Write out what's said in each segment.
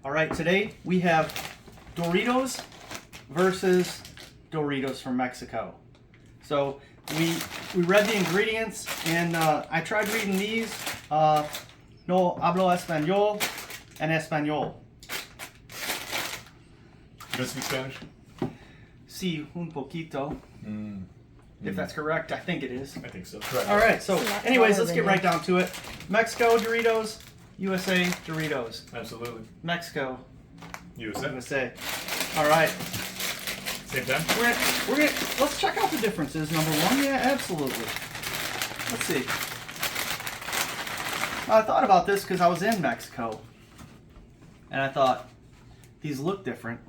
All right, today we have Doritos versus Doritos from Mexico. So we read the ingredients, and I tried reading these. No hablo español en español. You don't speak Spanish? Sí, un poquito. If that's correct, I think it is. I think so. Correct. All right, so anyways, let's get right down to it. Mexico Doritos, USA Doritos. Absolutely. Mexico, USA. USA. All right. Same time? We're gonna let's check out the differences. Number one, yeah, absolutely. Let's see. I thought about this because I was in Mexico, and I thought these look different.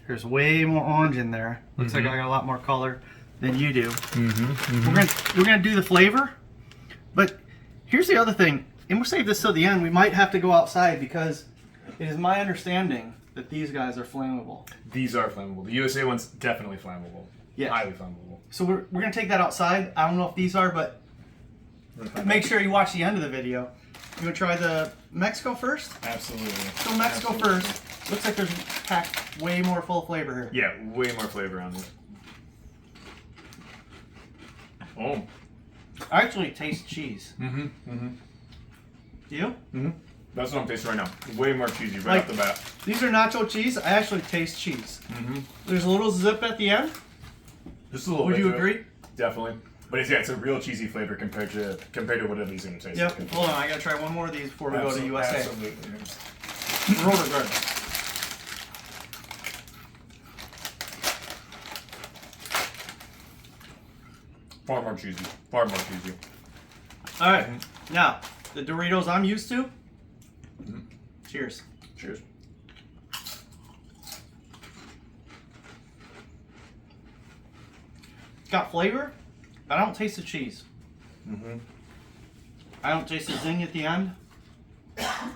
There's way more orange in there. Looks like I got a lot more color than you do. We're gonna do the flavor, but here's the other thing, and we'll save this till the end. We might have to go outside because it is my understanding that these guys are flammable. These are flammable. The USA one's definitely flammable. Yeah. Highly flammable. So we're gonna take that outside. I don't know if these are, but make sure you watch the end of the video. You gonna try the Mexico first? Absolutely. So Mexico first. Looks like there's packed way more full flavor here. Yeah, way more flavor on this. Oh. I actually taste cheese. Do you? That's what I'm tasting right now. Way more cheesy right off the bat. These are nacho cheese. I actually taste cheese. There's a little zip at the end. Just a little Would bit you to agree? it. Definitely. But it's a real cheesy flavor compared to what these are going to taste Yep. like. Hold on, I gotta try one more of these before we go to USA. Absolutely. Roll it good. Far more cheesy. Far more cheesy. All right. Now, the Doritos I'm used to. Cheers. Cheers. It's got flavor, but I don't taste the cheese. I don't taste the zing at the end.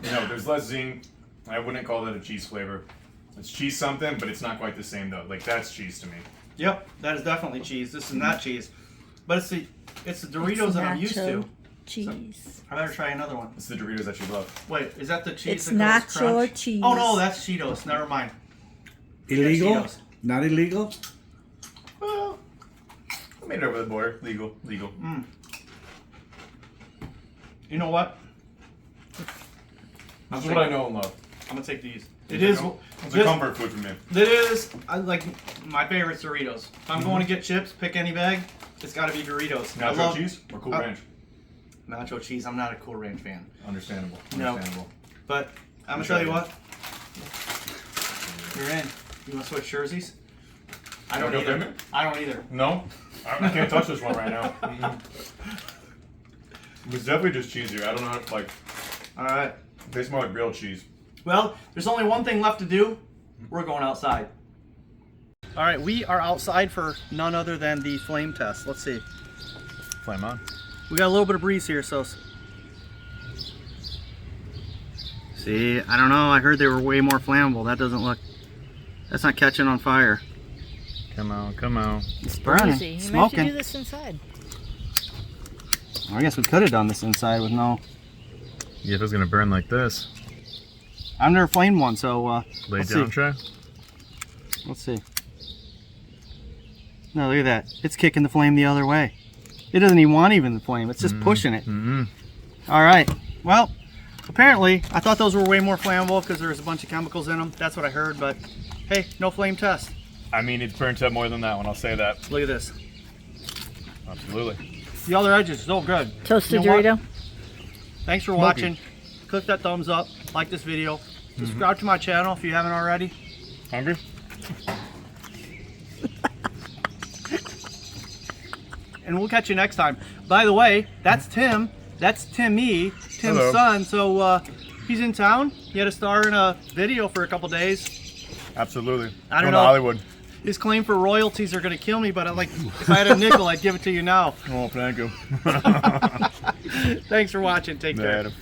No, there's less zing. I wouldn't call that a cheese flavor. It's cheese something, but it's not quite the same though. Like that's cheese to me. Yep, that is definitely cheese. This is not cheese, but it's the Doritos that I'm used to. Cheese. I better try another one. It's the Doritos that you love. Wait, is that the cheese? It's that goes nacho crunch? cheese. Oh no, that's Cheetos. Never mind. Illegal? Cheetos. Not illegal? Well, I made it over the border. Legal. You know what? That's what I know and love. I'm gonna take these. It's a comfort food for me. It is. I like my favorite Doritos. If I'm going to get chips, pick any bag. It's got to be Doritos. I Nacho love cheese or Cool Ranch? Nacho cheese. I'm not a Cool Ranch fan. Understandable. No. Understandable. But I'm gonna tell you what. You're in. You want to switch jerseys? I don't You wanna go either. payment? I don't either. No? I can't touch this one right now. It's definitely just cheesier. I don't know how to, like, All right. it tastes more like real cheese. Well, there's only one thing left to do. We're going outside. All right, we are outside for none other than the flame test. Let's see. Flame on. We got a little bit of breeze here, so. See, I don't know. I heard they were way more flammable. That doesn't look. That's not catching on fire. Come on, come on. It's burning. Easy. You might have to Smoking. do this inside. I guess we could have done this inside with no. Yeah, if it's gonna burn like this, I've never flamed one, so lay let's down, see. try. Let's see. No, look at that. It's kicking the flame the other way. It doesn't even want the flame. It's just pushing it. All right. Well, apparently, I thought those were way more flammable because there was a bunch of chemicals in them. That's what I heard, but hey, no flame test. I mean, it's burnt up more than that one. I'll say that. Look at this. Absolutely. The other edge is so good. Toasted You know what? Dorito. Thanks for Smoky. watching. Click that thumbs up. Like this video. Subscribe to my channel if you haven't already. Hungry? And we'll catch you next time. By the way, that's Tim. That's Timmy, Tim's Hello. son. So he's in town. He had to star in a video for a couple days. Absolutely. I don't Going know. to Hollywood. His claim for royalties are going to kill me, but if I had a nickel, I'd give it to you now. Oh, thank you. Thanks for watching. Take care. Later.